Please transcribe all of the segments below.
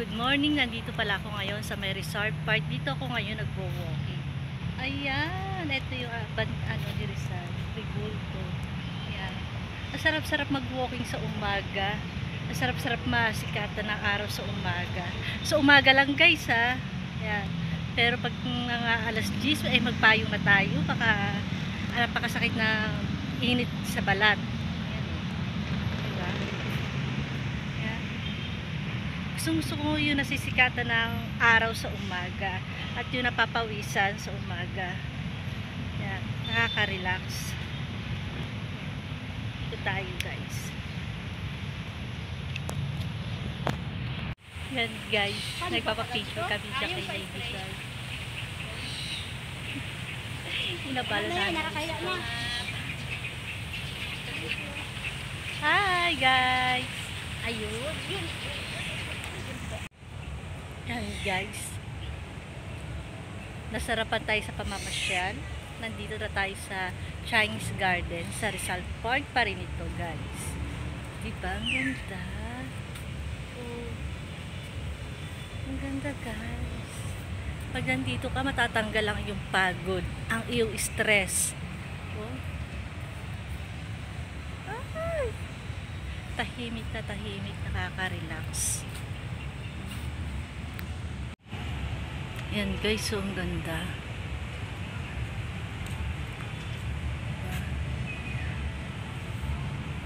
Good morning, nandito pala ako ngayon sa may resort park. Dito ako ngayon nagwo-walking. Ayan, ito yung ni Rizal, Rigulto. Ayan. Masarap-sarap mag-walking sa umaga. Masarap-sarap masikatan ng araw sa umaga. Sa umaga lang guys ha. Ayan. Pero pag mga alas 10 ay magpayong na tayo. Baka napakasakit na init sa balat. Gusto ko yung nasisikatan ng araw sa umaga at yung napapawisan sa umaga. Yan, nakaka-relax. Ito tayo guys. Yan guys, nagpapapicture kami siya kay Lady Sal. Inabala namin. Hi guys! Ayun! Yan guys, nasarapan tayo sa pamamasyal. Nandito na tayo sa Chinese Garden sa Rizal Park pa rin ito guys. Diba? Ang ganda. Oh, ang ganda guys. Pag nandito ka, matatanggal lang yung pagod, ang iyong stress. Oh. Ay! Tahimik, nakaka-relax. Yan guys, so ang ganda.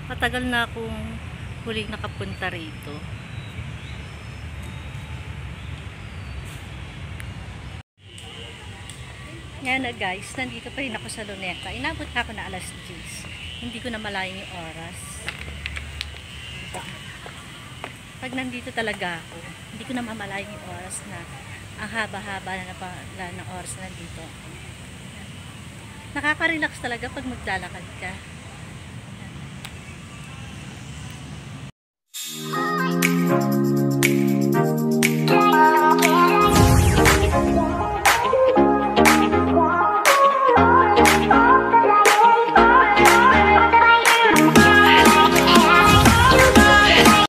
Matagal na akong huling nakapunta rito. Yan na guys, nandito pa rin ako sa Luneta. Inabot na ako na alas 10. Hindi ko na malayo yung oras. Pag nandito talaga ako, hindi ko na mamalayo yung oras na ang haba-haba na ng oras na dito. Nakaka-relax talaga pag maglalakad ka.